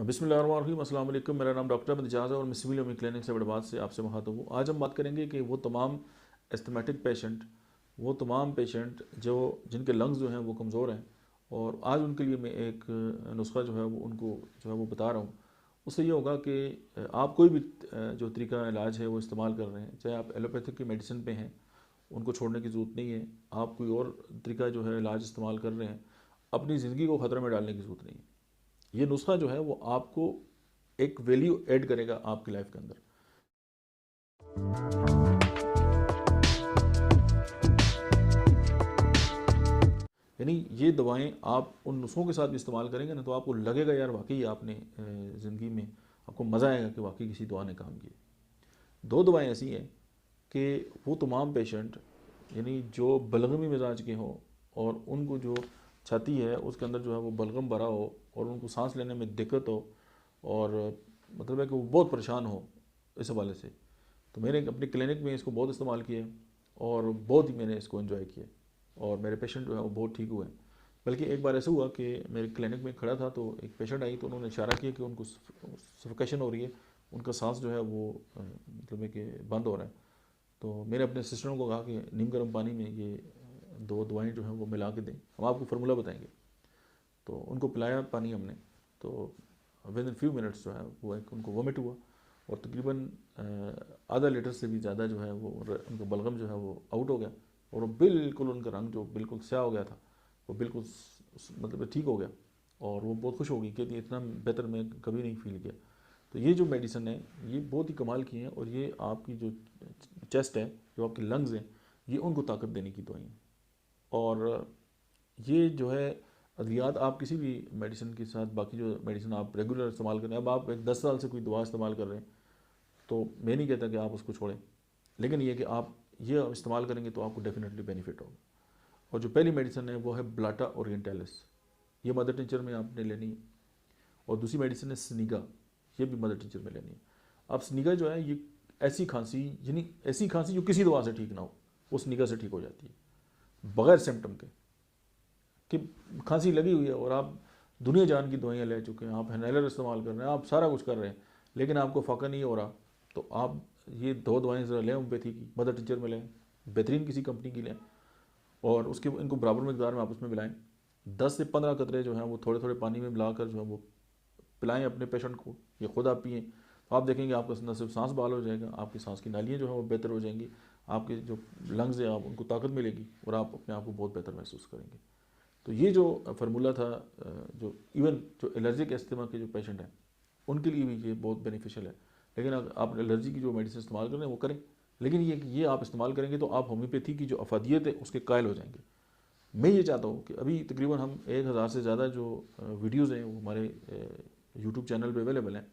बिस्मिल्लाहिर्रहमानिर्रहीम, अस्सलाम वालेकुम। मेरा नाम डॉक्टर अहमद एजाज़ है और मैं सिविल यूमी क्लिनिक से बड़बाद से आपसे मुखातब हूँ। आज हम बात करेंगे कि वो तमाम एस्थमेटिक पेशेंट, वो तमाम पेशेंट जिनके लंग्स जो हैं वो कमज़ोर हैं, और आज उनके लिए मैं एक नुस्खा जो है वो उनको जो है वो बता रहा हूँ। उससे ये होगा कि आप कोई भी जो तरीका इलाज है वो इस्तेमाल कर रहे हैं, चाहे आप एलोपैथिक की मेडिसिन पे हैं, उनको छोड़ने की ज़रूरत नहीं है। आप कोई और तरीका जो है इलाज इस्तेमाल कर रहे हैं, अपनी ज़िंदगी को ख़तरे में डालने की ज़रूरत नहीं है। ये नुस्खा जो है वो आपको एक वैल्यू ऐड करेगा आपकी लाइफ के अंदर। यानी ये दवाएं आप उन नुस्खों के साथ भी इस्तेमाल करेंगे ना, तो आपको लगेगा यार वाकई आपने ज़िंदगी में आपको मज़ा आएगा कि वाकई किसी दवा ने काम किया। दो दवाएं ऐसी हैं कि वो तमाम पेशेंट, यानी जो बलगमी मिजाज के हों और उनको जो छाती है उसके अंदर जो है वो बलगम भरा हो और उनको सांस लेने में दिक्कत हो, और मतलब है कि वो बहुत परेशान हो इस हवाले से, तो मैंने अपनी क्लिनिक में इसको बहुत इस्तेमाल किया और बहुत ही मैंने इसको एंजॉय किया, और मेरे पेशेंट जो है वो बहुत ठीक हुए। बल्कि एक बार ऐसा हुआ कि मेरे क्लिनिक में खड़ा था तो एक पेशेंट आई, तो उन्होंने इशारा किया कि उनको सफोकेशन हो रही है, उनका सांस जो है वो मतलब है कि बंद हो रहा है। तो मैंने अपने असिस्टेंट को कहा कि नीम गर्म पानी में ये दो दवाएं जो हैं वो मिला के दें, हम आपको फार्मूला बताएंगे। तो उनको पिलाया पानी हमने, तो विद इन फ्यू मिनट्स जो है वो एक उनको वोमिट हुआ, और तकरीबन आधा लीटर से भी ज़्यादा जो है वो उनका बलगम जो है वो आउट हो गया, और वो बिल्कुल उनका रंग जो बिल्कुल स्याह हो गया था वो बिल्कुल मतलब ठीक हो गया, और वो बहुत खुश हो गई कि इतना बेहतर मैं कभी नहीं फील किया। तो ये जो मेडिसिन है ये बहुत ही कमाल की हैं, और ये आपकी जो चेस्ट है, जो आपके लंग्स हैं, ये उनको ताकत देने की दवाई हैं। और ये जो है अद्वियात आप किसी भी मेडिसिन के साथ, बाकी जो मेडिसिन आप रेगुलर इस्तेमाल कर रहे हैं, अब आप एक 10 साल से कोई दवा इस्तेमाल कर रहे हैं, तो मैं नहीं कहता कि आप उसको छोड़ें, लेकिन ये कि आप ये इस्तेमाल करेंगे तो आपको डेफिनेटली बेनिफिट होगा। और जो पहली मेडिसिन है वो है ब्लाटा ओरिएंटालिस, ये मदर टिंचर में आपने लेनी है। और दूसरी मेडिसिन है स्नीगा, ये भी मदर टिंचर में लेनी है। अब स्नीगा जो है ये ऐसी खांसी, यानी ऐसी खांसी जो किसी दवा से ठीक ना हो, वो स्नीगा से ठीक हो जाती है बगैर सिम्टम के। कि खांसी लगी हुई है और आप दुनिया जान की दवाइयाँ ले चुके हैं, आप इनहेलर इस्तेमाल कर रहे हैं, आप सारा कुछ कर रहे हैं, लेकिन आपको फ़ाका नहीं हो रहा, तो आप ये दो दवाएं ज़रा लें होम्योपैथी की, मदर टीचर में लें, बेहतरीन किसी कंपनी की लें, और उसके इनको बराबर मकदार में आपस में मिलाएं। 10 से 15 कतरे जो हैं वो थोड़े थोड़े पानी में मिलाकर जो है वो पिलाएं अपने पेशेंट को, ये खुद आप पिएँ, तो आप देखेंगे आपका न सिर्फ सांस बहाल हो जाएगा, आपकी सांस की नालियाँ जो है वो बेहतर हो जाएंगी, आपके जो लंग्स हैं आप उनको ताकत मिलेगी, और आप अपने आप को बहुत बेहतर महसूस करेंगे। तो ये जो फार्मूला था, जो इवन जो एलर्जिक अस्थमा के जो पेशेंट हैं उनके लिए भी ये बहुत बेनिफिशियल है। लेकिन अगर आप एलर्जी की जो मेडिसिन इस्तेमाल कर रहे हैं वो करें, लेकिन ये आप इस्तेमाल करेंगे तो आप होम्योपैथी की जो अफादियत है उसके कायल हो जाएंगे। मैं ये चाहता हूँ कि अभी तकरीबन हम 1000 से ज़्यादा जो वीडियोज़ हैं वो हमारे यूट्यूब चैनल पर अवेलेबल हैं।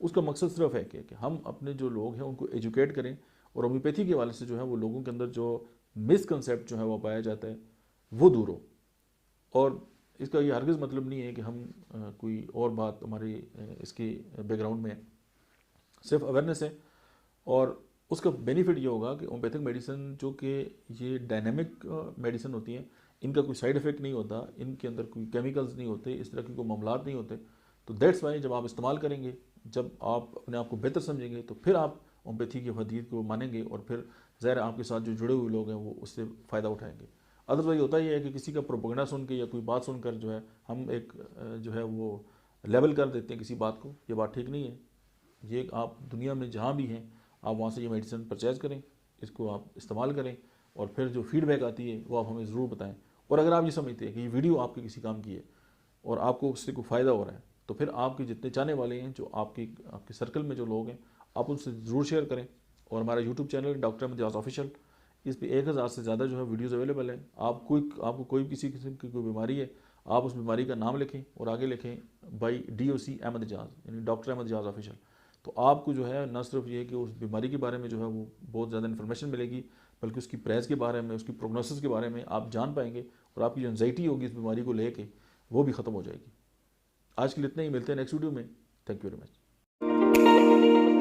उसका मकसद सिर्फ है कि हम अपने जो लोग हैं उनको एजुकेट करें, और होम्योपैथी के हवाले से जो है वो लोगों के अंदर जो मिसकंसेप्ट जो है वो पाया जाता है वो दूर हो। और इसका ये हरगिज़ मतलब नहीं है कि हम कोई और बात हमारी इसके बैकग्राउंड में है, सिर्फ अवेयरनेस है। और उसका बेनिफिट ये होगा कि होम्योपैथिक मेडिसिन जो कि ये डायनेमिक मेडिसिन होती हैं, इनका कोई साइड इफ़ेक्ट नहीं होता, इनके अंदर कोई केमिकल्स नहीं होते, इस तरह के कोई मामलात नहीं होते। तो दैट्स वाई जब आप इस्तेमाल करेंगे, जब आप अपने आप को बेहतर समझेंगे, तो फिर आप होम्योपैथी की अफादियत को मानेंगे, और फिर ज़ाहिर आपके साथ जो जुड़े हुए लोग हैं वो उससे फ़ायदा उठाएंगे। अदरवाइज होता ही है कि किसी का प्रोपेगेंडा सुन के या कोई बात सुनकर जो है हम एक जो है वो लेवल कर देते हैं किसी बात को, ये बात ठीक नहीं है। ये आप दुनिया में जहाँ भी हैं आप वहाँ से ये मेडिसिन परचेज़ करें, इसको आप इस्तेमाल करें, और फिर जो फीडबैक आती है वो आप हमें ज़रूर बताएं। और अगर आप ये समझते हैं कि ये वीडियो आपके किसी काम की है और आपको उससे कोई फ़ायदा हो रहा है, तो फिर आपके जितने चाहने वाले हैं, जो आपके सर्कल में जो लोग हैं, आप उनसे ज़रूर शेयर करें। और हमारा यूट्यूब चैनल डॉक्टर अहमद एजाज़ ऑफिशियल, इस पर 1000 से ज़्यादा जो है वीडियोज़ अवेलेबल है। आपको कोई किसी किस्म की कोई बीमारी है, आप उस बीमारी का नाम लिखें और आगे लिखें बाई DOC अहमद एजाज़, यानी डॉक्टर अहमद एजाज़ ऑफिशियल, तो आपको जो है न सिर्फ ये कि उस बीमारी के बारे में जो है वो बहुत ज़्यादा इन्फॉर्मेशन मिलेगी, बल्कि उसकी प्राइस के बारे में, उसकी प्रोग्नोसिस के बारे में आप जान पाएंगे, और आपकी जो एंजाइटी होगी इस बीमारी को लेके वो भी ख़त्म हो जाएगी। आज के लिए इतना ही, मिलते हैं नेक्स्ट वीडियो में। Thank you very much.